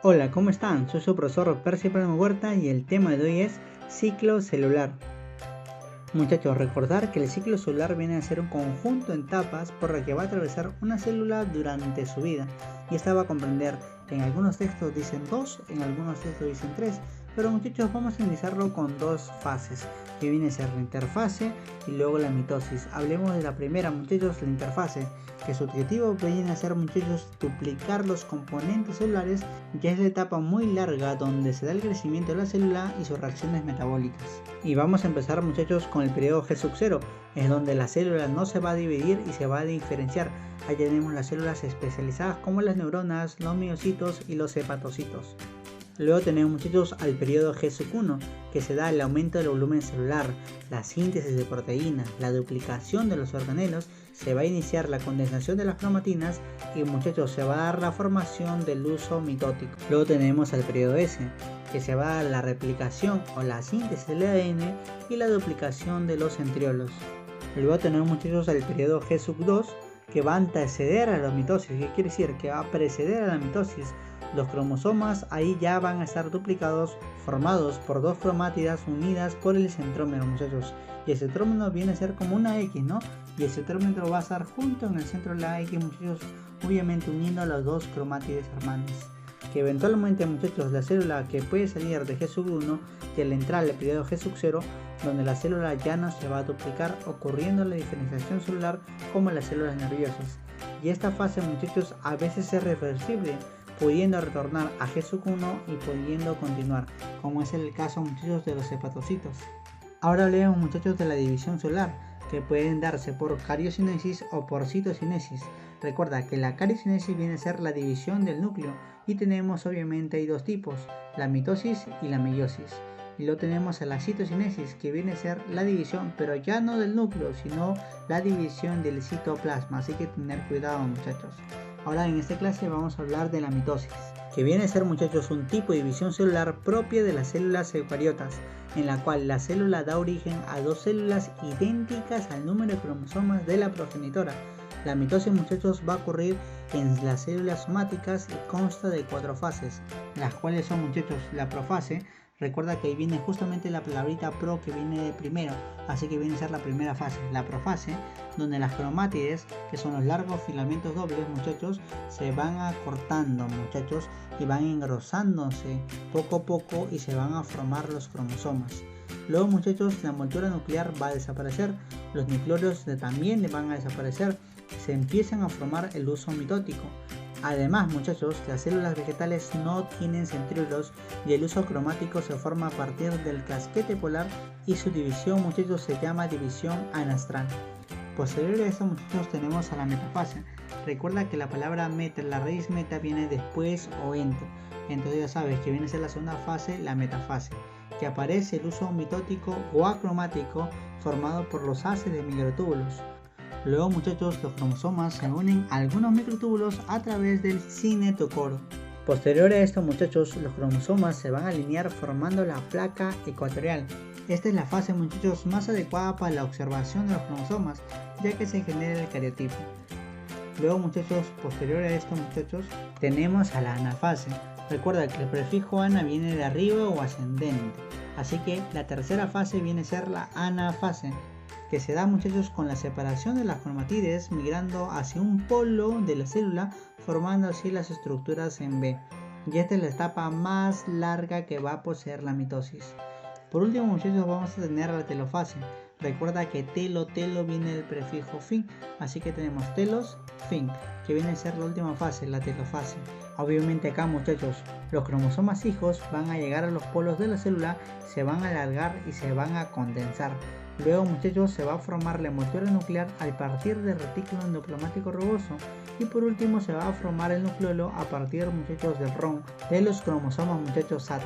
Hola, ¿cómo están? Soy su profesor Percy Primo Huerta y el tema de hoy es ciclo celular. Muchachos, recordar que el ciclo celular viene a ser un conjunto de etapas por la que va a atravesar una célula durante su vida. Y esta va a comprender, en algunos textos dicen 2, en algunos textos dicen 3, pero muchachos vamos a iniciarlo con dos fases, que viene a ser la interfase y luego la mitosis. Hablemos de la primera, muchachos, la interfase, que su objetivo viene a ser, muchachos, duplicar los componentes celulares, que es la etapa muy larga donde se da el crecimiento de la célula y sus reacciones metabólicas. Y vamos a empezar, muchachos, con el periodo G0, es donde la célula no se va a dividir y se va a diferenciar. Ahí tenemos las células especializadas como las neuronas, los miocitos y los hepatocitos. Luego tenemos, muchachos, al periodo G1, que se da el aumento del volumen celular, la síntesis de proteínas, la duplicación de los organelos, se va a iniciar la condensación de las cromatinas y, muchachos, se va a dar la formación del uso mitótico. Luego tenemos al periodo S, que se va a dar la replicación o la síntesis del ADN y la duplicación de los centriolos. Luego tenemos, muchachos, al periodo G2, que va a anteceder a la mitosis. ¿Qué quiere decir? Que va a preceder a la mitosis. Los cromosomas ahí ya van a estar duplicados, formados por dos cromátidas unidas por el centrómero, muchachos. Y el centrómero viene a ser como una X, ¿no? Y el centrómero va a estar junto en el centro de la X, muchachos, obviamente uniendo a las dos cromátides hermanas. Que eventualmente, muchachos, la célula que puede salir de G1 y al entrar al periodo G0, donde la célula ya no se va a duplicar, ocurriendo la diferenciación celular como las células nerviosas. Y esta fase, muchachos, a veces es reversible, pudiendo retornar a G1 y pudiendo continuar, como es el caso, muchachos, de los hepatocitos. Ahora hablemos, muchachos, de la división celular, que pueden darse por cariocinesis o por citocinesis. Recuerda que la cariocinesis viene a ser la división del núcleo y tenemos, obviamente, hay dos tipos, la mitosis y la meiosis. Y luego tenemos a la citocinesis, que viene a ser la división, pero ya no del núcleo, sino la división del citoplasma, así que tener cuidado, muchachos. Ahora en esta clase vamos a hablar de la mitosis, que viene a ser, muchachos, un tipo de división celular propia de las células eucariotas, en la cual la célula da origen a dos células idénticas al número de cromosomas de la progenitora. La mitosis, muchachos, va a ocurrir en las células somáticas y consta de 4 fases, las cuales son, muchachos, la profase. Recuerda que ahí viene justamente la palabrita pro, que viene de primero, así que viene a ser la primera fase, la profase, donde las cromátides, que son los largos filamentos dobles, muchachos, se van acortando, muchachos, y van engrosándose poco a poco y se van a formar los cromosomas. Luego, muchachos, la envoltura nuclear va a desaparecer, los nucleolos también van a desaparecer, se empiezan a formar el uso mitótico. Además, muchachos, las células vegetales no tienen centriolos y el uso cromático se forma a partir del casquete polar y su división, muchachos, se llama división anastral. Posterior a eso, muchachos, tenemos a la metafase. Recuerda que la palabra meta, la raíz meta, viene después o entre. Entonces ya sabes que viene a ser la segunda fase, la metafase, que aparece el uso mitótico o acromático formado por los haces de microtúbulos. Luego, muchachos, los cromosomas se unen a algunos microtúbulos a través del cinetocoro. Posterior a esto, muchachos, los cromosomas se van a alinear formando la placa ecuatorial. Esta es la fase, muchachos, más adecuada para la observación de los cromosomas, ya que se genera el cariotipo. Luego, muchachos, posterior a esto, muchachos, tenemos a la anafase. Recuerda que el prefijo ana viene de arriba o ascendente, así que la tercera fase viene a ser la anafase, que se da, muchachos, con la separación de las cromatides migrando hacia un polo de la célula, formando así las estructuras en B. Y esta es la etapa más larga que va a poseer la mitosis. Por último, muchachos, vamos a tener la telofase. Recuerda que telo viene del prefijo fin, así que tenemos telos, fin, que viene a ser la última fase, la telofase. Obviamente acá, muchachos, los cromosomas hijos van a llegar a los polos de la célula, se van a alargar y se van a condensar. Luego, muchachos, se va a formar la envoltura nuclear a partir del retículo endoplasmático rugoso. Y por último se va a formar el nucleolo a partir, muchachos, del ROM de los cromosomas, muchachos, SAT.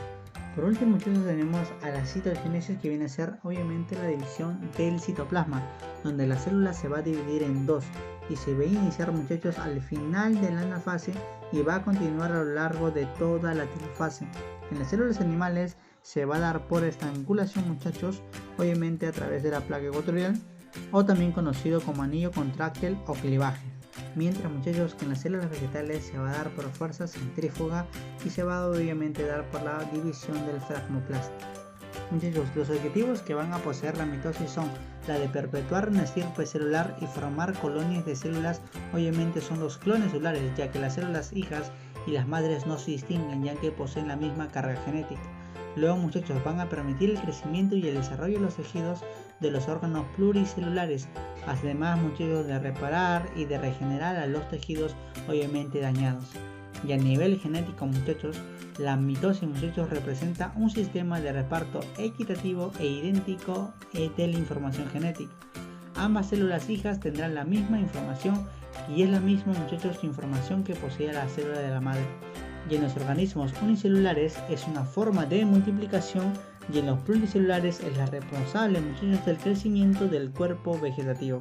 Por último, muchachos, tenemos a la citocinesis, que viene a ser, obviamente, la división del citoplasma, donde la célula se va a dividir en dos y se va a iniciar, muchachos, al final de la anafase y va a continuar a lo largo de toda la telofase. En las células animales se va a dar por estrangulación, muchachos, obviamente a través de la placa ecuatorial, o también conocido como anillo contráctil o clivaje. mientras muchachos que en las células vegetales se va a dar por fuerza centrífuga y se va a obviamente dar por la división del fragmoplasma. Muchachos, los objetivos que van a poseer la mitosis son la de perpetuar una estirpe celular y formar colonias de células. Obviamente son los clones celulares, ya que las células hijas y las madres no se distinguen, ya que poseen la misma carga genética. Luego, muchachos, van a permitir el crecimiento y el desarrollo de los tejidos de los órganos pluricelulares, además, muchachos, de reparar y de regenerar a los tejidos obviamente dañados. Y a nivel genético, muchachos, la mitosis, muchachos, representa un sistema de reparto equitativo e idéntico de la información genética. Ambas células hijas tendrán la misma información y es la misma, muchachos, información que posee la célula de la madre. Y en los organismos unicelulares es una forma de multiplicación y en los pluricelulares es la responsable, muchachos, del crecimiento del cuerpo vegetativo.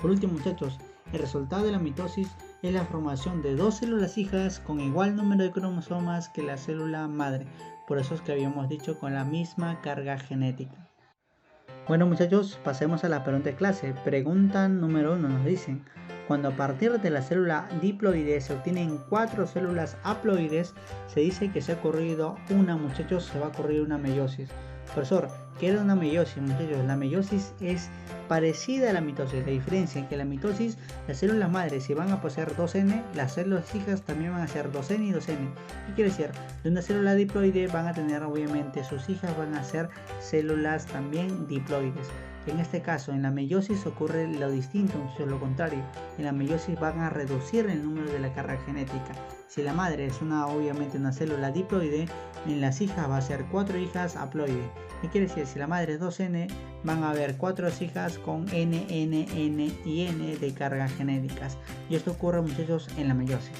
Por último, muchachos, el resultado de la mitosis es la formación de dos células hijas con igual número de cromosomas que la célula madre. Por eso es que habíamos dicho con la misma carga genética. Bueno, muchachos, pasemos a la pregunta de clase. Pregunta número 1 nos dicen: cuando a partir de la célula diploide se obtienen 4 células haploides, se dice que se ha ocurrido muchachos, se va a ocurrir una meiosis. Profesor, ¿qué es una meiosis, muchachos? La meiosis es parecida a la mitosis. La diferencia es que la mitosis, las células madres, si van a poseer 2N, las células hijas también van a ser 2N y 2N. ¿Qué quiere decir? De una célula diploide van a tener, obviamente, sus hijas van a ser células también diploides. En este caso, en la meiosis ocurre lo distinto, muchachos, lo contrario. En la meiosis van a reducir el número de la carga genética. Si la madre es obviamente una célula diploide, en las hijas va a ser 4 hijas haploides. ¿Qué quiere decir? Si la madre es 2N, van a haber 4 hijas con N, N, N y N de cargas genéticas. Y esto ocurre, muchachos, en la meiosis.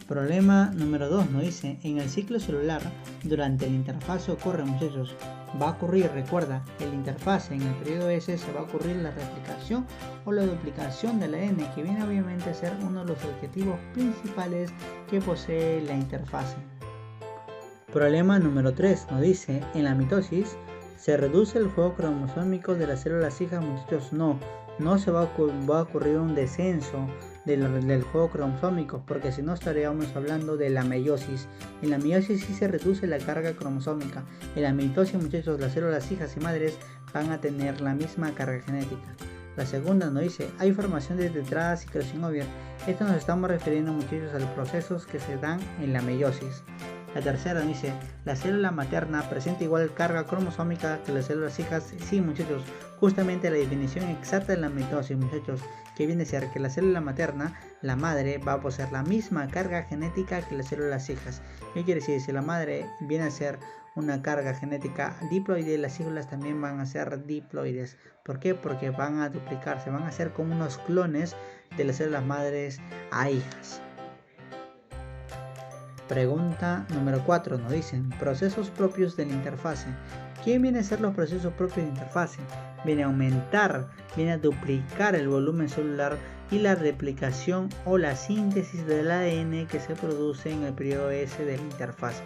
Problema número 2 nos dice: en el ciclo celular, durante la interfase ocurre, muchachos, va a ocurrir, recuerda, en la interfase, en el periodo S, se va a ocurrir la replicación o la duplicación del ADN, que viene obviamente a ser uno de los objetivos principales que posee la interfase. Problema número 3 nos dice: en la mitosis, ¿se reduce el juego cromosómico de las células hijas? Muchachos, no se va a ocurrir un descenso del juego cromosómico, porque si no estaríamos hablando de la meiosis. En la meiosis sí se reduce la carga cromosómica. En la mitosis, muchachos, las células hijas y madres van a tener la misma carga genética. La segunda nos dice: hay formación de tetradas y crosinovias. Esto nos estamos refiriendo, muchachos, a los procesos que se dan en la meiosis. La tercera dice: la célula materna presenta igual carga cromosómica que las células hijas. Sí, muchachos, justamente la definición exacta de la mitosis, muchachos, que viene a ser que la célula materna, la madre, va a poseer la misma carga genética que las células hijas. ¿Qué quiere decir? Si la madre viene a ser una carga genética diploide, las células también van a ser diploides. ¿Por qué? Porque van a duplicarse, van a ser como unos clones de las células madres a hijas. Pregunta número 4 nos dicen: procesos propios de la interfase. ¿Qué viene a ser los procesos propios de la interfase? Viene a aumentar, viene a duplicar el volumen celular y la replicación o la síntesis del ADN que se produce en el periodo S de la interfase.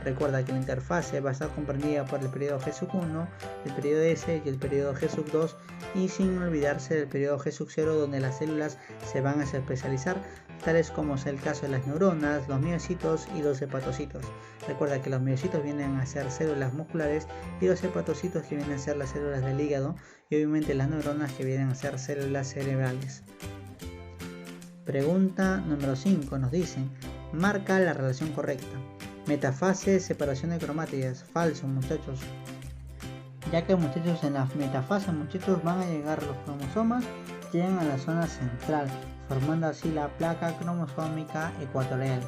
Recuerda que la interfase va a estar comprendida por el periodo G1, el periodo S y el periodo G2, y sin olvidarse del periodo G0, donde las células se van a especializar, tales como es el caso de las neuronas, los miocitos y los hepatocitos. Recuerda que los miocitos vienen a ser células musculares y los hepatocitos que vienen a ser las células del hígado, y obviamente las neuronas que vienen a ser células cerebrales. Pregunta número 5 nos dice: marca la relación correcta. Metafase, separación de cromátidas. Falso, muchachos. Ya que, muchachos, en la metafase, muchachos, van a llegar los cromosomas, llegan a la zona central, formando así la placa cromosómica ecuatorial.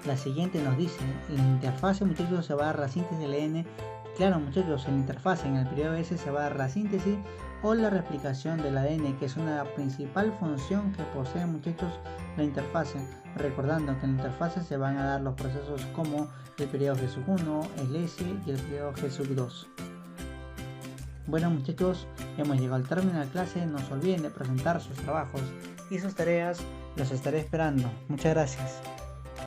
La siguiente nos dice: en la interfase, muchachos, se va a dar la síntesis del ADN. Claro, muchachos, en la interfase, en el periodo S, se va a dar la síntesis o la replicación del ADN, que es una principal función que posee, muchachos, la interfase. Recordando que en la interfase se van a dar los procesos como el periodo G1, el S y el periodo G2. Bueno, muchachos, hemos llegado al término de la clase. No se olviden de presentar sus trabajos y sus tareas. Los estaré esperando. Muchas gracias.